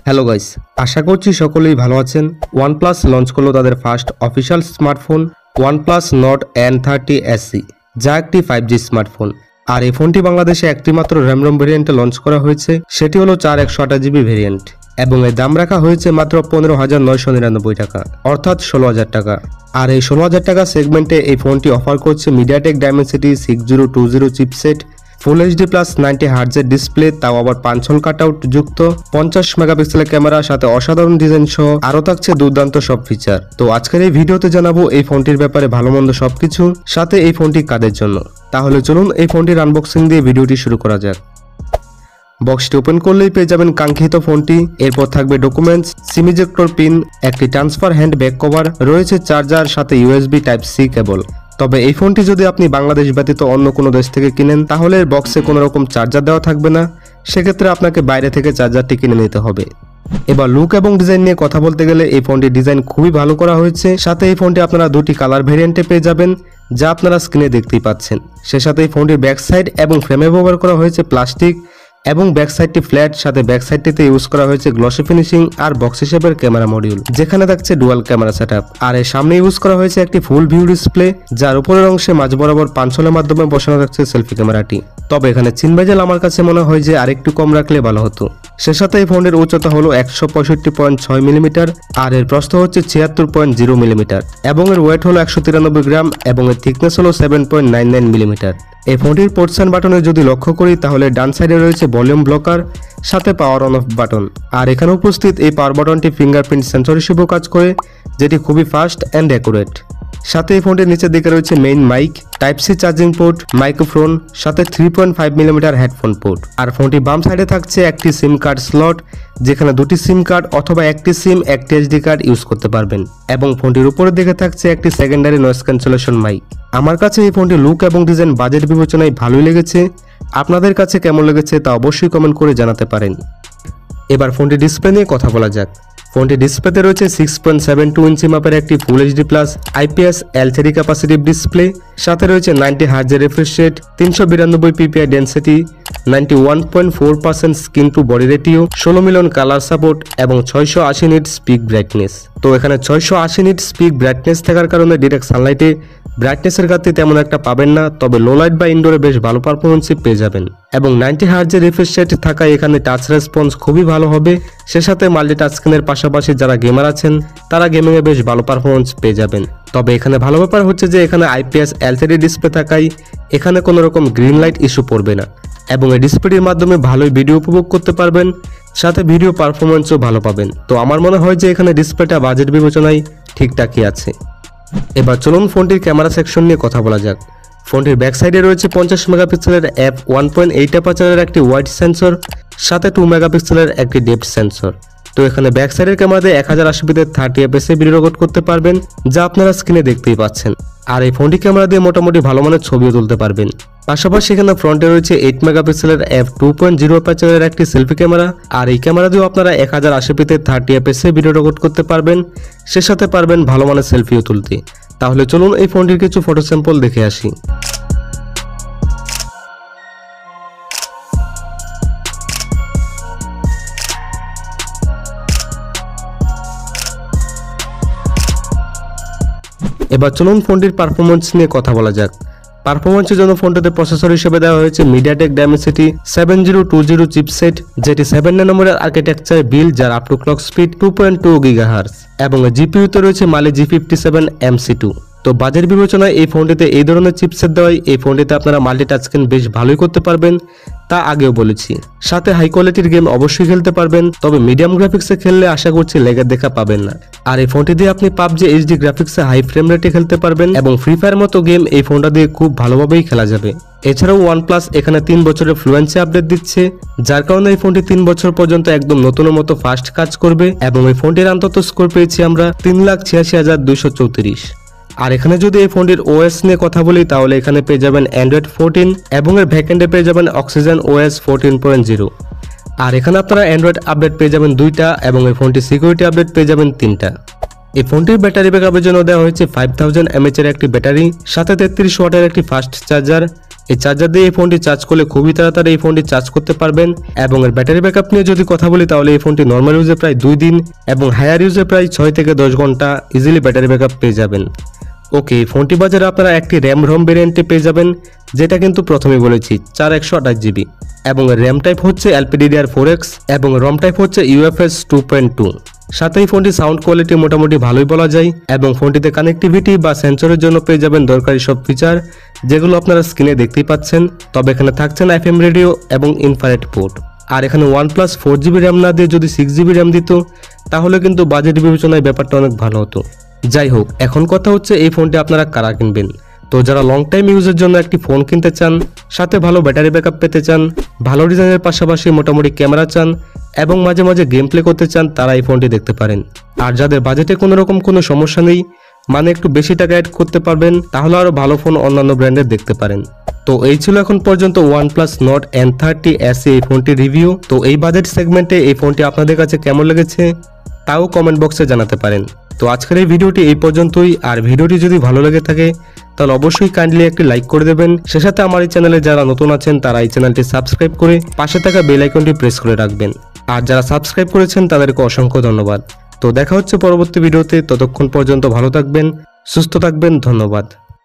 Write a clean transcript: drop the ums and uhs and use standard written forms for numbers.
Hello guys, আশা করছি সকলেই ভালো আছেন। OnePlus লঞ্চ করলো তাদের first official smartphone OnePlus Nord N30 SE, যা একটি 5G স্মার্টফোন। আর এই ফোনটি বাংলাদেশে একটি মাত্র র্যাম রম ভেরিয়েন্টে লঞ্চ করা হয়েছে, সেটি হলো 4128GB ভেরিয়েন্ট এবং এর দাম রাখা হয়েছে মাত্র 15,999 টাকা, অর্থাৎ 16,000 টাকা। আর এই 16,000 টাকা সেগমেন্টে এই ফোনটি অফার করছে MediaTek Dimensity 6020 chipset, full HD plus 90 হার্টজের ডিসপ্লে, তাও আবার 5 হল কাটআউট যুক্ত, 50 মেগাপিক্সেলের ক্যামেরা, সাথে অসাধারণ ডিজাইন সহ আরো থাকছে দুর্দান্ত সব ফিচার। তো আজকের এই ভিডিওতে জানাবো এই ফোনটির ব্যাপারে ভালো মন্দ সবকিছু, সাথে এই ফোনটি কাদের জন্য। তাহলে চলুন এই ফোনটির আনবক্সিং দিয়ে ভিডিওটি শুরু করা যাক। বক্সটি ওপেন করলেই পেয়ে যাবেন কাঙ্ক্ষিত ফোনটি। এরপর থাকবে ডকুমেন্টস, সিম ইজেক্টর পিন, একটি ট্রান্সফার হ্যান্ড ব্যাক কভার, রয়েছে চার্জার, সাথে USB Type-C কেবল। তবে এই ফোনটি যদি আপনি বাংলাদেশ ব্যতীত অন্য কোনো দেশ থেকে কিনেন তাহলে এর বক্সে কোনো রকম চার্জার দেওয়া থাকবে না, সেক্ষেত্রে আপনাকে বাইরে থেকে চার্জারটি কিনে নিতে হবে। এবার লুক এবং ডিজাইন নিয়ে কথা বলতে গেলে এই ফোনটির ডিজাইন খুবই ভালো করা হয়েছে। সাথে এই ফোনটি আপনারা দুটি কালার ভেরিয়েন্টে পেয়ে যাবেন, যা আপনারা স্ক্রিনে দেখতেই পাচ্ছেন। সে সাথে এই ফোনটির ব্যাক সাইড এবং ফ্রেমে ব্যবহার করা হয়েছে প্লাস্টিক এবং ব্যাক সাইডটি ফ্ল্যাট, সাথে ব্যাক সাইডটিতে ইউজ করা হয়েছে গ্লসি ফিনিশিং আর বক্স হিসেবের ক্যামেরা মডিউল, যেখানে থাকছে ডুয়াল ক্যামেরা সেটআপ। আর এর সামনে ইউজ করা হয়েছে একটি ফুল ভিউ ডিসপ্লে, যার উপরের অংশে মাঝ বরাবর 5 হলের মাধ্যমে বসানো থাকছে সেলফি ক্যামেরাটি। তবে এখানে চিন বেজেল আমার কাছে মনে হয় যে আরেকটু কম রাখলে ভালো হতো। সে সাথে এই ফোনের উচ্চতা হলো 165.6 মিলিমিটার আর এর প্রস্থ হচ্ছে 76.0 মিলিমিটার এবং এর ওয়েট হলো 193 গ্রাম এবং এর থিকনেস হলো 7.99 মিলিমিটার। এই ফোনটির পোর্টস এন্ড বাটনে যদি লক্ষ্য করি তাহলে ডান সাইডে রয়েছে ভলিউম ব্লকার, সাথে পাওয়ার অন অফ বাটন। আর এখানে উপস্থিত এই পাওয়ার বাটনটি ফিঙ্গারপ্রিন্ট সেন্সর হিসেবেও কাজ করে, যেটি খুবই ফাস্ট অ্যান্ড অ্যাকুরেট। সাথে এই ফোনটির নিচের দিকে রয়েছে main mic, Type-C charging port, microphone, সাথে 3.5 মিলিমিটার হেডফোন পোর্ট। আর ফোনটির বাম সাইডে থাকছে একটি সিম কার্ড স্লট, যেখানে দুটি সিম কার্ড অথবা একটি সিম, একটি SD কার্ড ইউজ করতে পারবেন। এবং ফোনটির উপরের দিকে থাকছে একটি সেকেন্ডারি নয়েজ ক্যান্সেলেশন মাইক। আমার কাছে এই ফোনটির লুক এবং ডিজাইন বাজেট বিবেচনায় ভালোই লেগেছে। আপনাদের কাছে কেমন লেগেছে তা অবশ্যই কমেন্ট করে জানাতে পারেন। এবার ফোনটির ডিসপ্লে নিয়ে কথা বলা যাক। ফোনটি ডিসপ্লেতে রয়েছে 6.72 ইঞ্চি মাপের একটি full HD plus IPS L3 capacitive display, সাথে রয়েছে 90 হার্টজের refresh rate, 392 PPI density, 91.4% screen to body ratio, 16 million colour support এবং 680 নিট স্পিক ব্রাইটনেস। তো এখানে 680 নিট স্পিক ব্রাইটনেস থাকার কারণে ডিরেক্ট সানলাইটে ব্রাইটনেসের ঘাটতি তেমন একটা পাবেন না, তবে লো লাইট বা ইনডোরে বেশ ভালো পারফরমেন্স পেয়ে যাবেন। এবং 90 হার্টজের রিফ্রেশ রেট থাকায় এখানে টাচ রেসপন্স খুবই ভালো হবে। সে সাথে মাল্টি টাচ স্ক্রিনের পাশাপাশি যারা গেমার আছেন তারা গেমিং এ বেশ ভালো পারফরমেন্স পেয়ে যাবেন। তবে এখানে ভালো ব্যাপার হচ্ছে যে এখানে IPS L3 ডিসপ্লে থাকায় এখানে কোনো রকম গ্রিন লাইট ইস্যু পড়বে না এবং এই ডিসপ্লেটির মাধ্যমে ভালোই ভিডিও উপভোগ করতে পারবেন, সাথে ভিডিও পারফরমেন্সও ভালো পাবেন। তো আমার মনে হয় যে এখানে ডিসপ্লেটা বাজেট বিবেচনায় ঠিকঠাকই আছে। এবার চলুন ফোনটির ক্যামেরা সেকশন নিয়ে কথা বলা যাক। ফোনটির ব্যাক সাইডে রয়েছে 50 মেগাপিক্সেলের f1.8 অ্যাপারচারের একটি ওয়াইড সেন্সর, সাথে 2 মেগাপিক্সেলের একটি ডেপথ সেন্সর। তো এখানে ব্যাক সাইডের ক্যামেরাতে 1080p 30 fps ভিডিও রেকর্ড করতে পারবেন, যা আপনারা স্ক্রিনে দেখতেই পাচ্ছেন। আর এই ফোনটি ক্যামেরা দিয়ে মোটামুটি ভালো মানের ছবিও তুলতে পারবেন। পাশাপাশি এখানে ফ্রন্টে রয়েছে 8 মেগাপিক্সেলের f2.0 অ্যাপারচারের একটি সেলফি ক্যামেরা, আর এই ক্যামেরা দিয়েও আপনারা 1080p 30 fps ভিডিও রেকর্ড করতে পারবেন, সে সাথে পারবেন ভালো মানের সেলফিও তুলতে। তাহলে চলুন এই ফোনটির কিছু ফটো স্যাম্পল দেখে আসি। এবার চলুন ফোনটির পারফরমেন্স নিয়ে কথা বলা যাক। পারফরমেন্সের জন্য ফোনটিতে প্রসেসর হিসেবে দেওয়া হয়েছে মিডিয়াটেক ডাইমেনসিটি 7020 চিপসেট, যেটি 7 ন্যানোমিটার আর্কিটেকচারে বিল্ড, যার up to clock speed 2.2 gigahertz এবং জিপিইউতে রয়েছে মালি G57 MC2। তো বাজেট বিবেচনায় এই ফোনটিতে এই ধরনের চিপসেট দেওয়ায় এই ফোনটিতে আপনারা মাল্টি টাচ স্ক্রিন বেশ ভালোই করতে পারবেন, তা আগেও বলেছি। সাথে হাই কোয়ালিটির গেম অবশ্যই খেলতে পারবেন, তবে মিডিয়াম গ্রাফিক্সে খেললে আশা করছি লেগের দেখা পাবেন না। আর এই ফোনটি দিয়ে আপনি PUBG HD গ্রাফিক্সে হাই ফ্রেম রেটে খেলতে পারবেন এবং ফ্রি ফায়ার মতো গেম এই ফোনটা দিয়ে খুব ভালোভাবেই খেলা যাবে। এছাড়াও OnePlus এখানে 3 বছরের ফ্লুয়েন্সি আপডেট দিচ্ছে, যার কারণে এই ফোনটি 3 বছর পর্যন্ত একদম নতুনের মতো ফাস্ট কাজ করবে এবং এই ফোনটির অন্তত স্কোর পেয়েছি আমরা 3,86,234। আর এখানে যদি এই ফোনটির OS নিয়ে কথা বলি তাহলে এখানে পেয়ে যাবেন Android 14 এবং এর ব্যাকএন্ডে পেয়ে যাবেন Oxygen OS 14.0। আর এখানে আপনারা অ্যান্ড্রয়েড আপডেট পেয়ে যাবেন 2টা এবং এই ফোনটির সিকিউরিটি আপডেট পেয়ে যাবেন 3টা। এই ফোনটির ব্যাটারি ব্যাকআপের জন্য দেওয়া হয়েছে 5000 mAh এর একটি ব্যাটারি, সাথে 33 ওয়াটের একটি ফাস্ট চার্জার এই চার্জার দিয়ে এই ফোনটি চার্জ করলে খুবই তাড়াতাড়ি এই ফোনটি চার্জ করতে পারবেন এবং এর ব্যাটারি ব্যাকআপ নিয়ে যদি কথা বলি তাহলে এই ফোনটি নর্মাল ইউজে প্রায় 2 দিন এবং হায়ার ইউজে প্রায় 6 থেকে 10 ঘন্টা ইজিলি ব্যাটারি ব্যাকআপ পেয়ে যাবেন। ওকে, ফোনটি বাজারে আপনারা একটি র্যাম রম ভেরিয়েন্টে পেয়ে যাবেন, যেটা কিন্তু প্রথমেই বলেছি 4128GB এবং র্যাম টাইপ হচ্ছে LPDDR4X এবং রম টাইপ হচ্ছে UFS 2.2। সাথে এই ফোনটি সাউন্ড কোয়ালিটি মোটামুটি ভালোই বলা যায় এবং ফোনটিতে কানেক্টিভিটি বা সেন্সরের জন্য পেয়ে যাবেন দরকারি সব ফিচার, যেগুলো আপনারা স্ক্রিনে দেখতেই পাচ্ছেন। তবে এখানে থাকছে না FM রেডিও এবং ইনফ্রারেড পোর্ট। আর এখানে OnePlus 4GB র্যাম না দিয়ে যদি 6GB র্যাম দিত তাহলে কিন্তু বাজেট বিবেচনায় ব্যাপারটা অনেক ভালো হতো। যাই হোক, এখন কথা হচ্ছে এই ফোনটি আপনারা কারা কিনবেন। তো যারা লং টাইম ইউজের জন্য একটি ফোন কিনতে চান, সাথে ভালো ব্যাটারি ব্যাকআপ পেতে চান, ভালো ডিজাইনের পাশাপাশি মোটামুটি ক্যামেরা চান এবং মাঝে মাঝে গেম প্লে করতে চান, তারা এই ফোনটি দেখতে পারেন। আর যাদের বাজেটে কোনো রকম কোনো সমস্যা নেই, মানে একটু বেশি টাকা অ্যাড করতে পারবেন, তাহলে আরও ভালো ফোন অন্যান্য ব্র্যান্ডের দেখতে পারেন। তো এই ছিল এখন পর্যন্ত OnePlus Nord N30 SE এই ফোনটির রিভিউ। তো এই বাজেট সেগমেন্টে এই ফোনটি আপনাদের কাছে কেমন লেগেছে তাও কমেন্ট বক্সে জানাতে পারেন। তো আজকের এই ভিডিওটি এই পর্যন্তই। আর ভিডিওটি যদি ভালো লেগে থাকে তাহলে অবশ্যই কাইন্ডলি একটি লাইক করে দেবেন। সে সাথে আমার এই চ্যানেলে যারা নতুন আছেন তারা এই চ্যানেলটি সাবস্ক্রাইব করে পাশে থাকা বেল আইকনটি প্রেস করে রাখবেন। আর যারা সাবস্ক্রাইব করেছেন তাদেরকে অসংখ্য ধন্যবাদ। তো দেখা হচ্ছে পরবর্তী ভিডিওতে, ততক্ষণ পর্যন্ত ভালো থাকবেন, সুস্থ থাকবেন, ধন্যবাদ।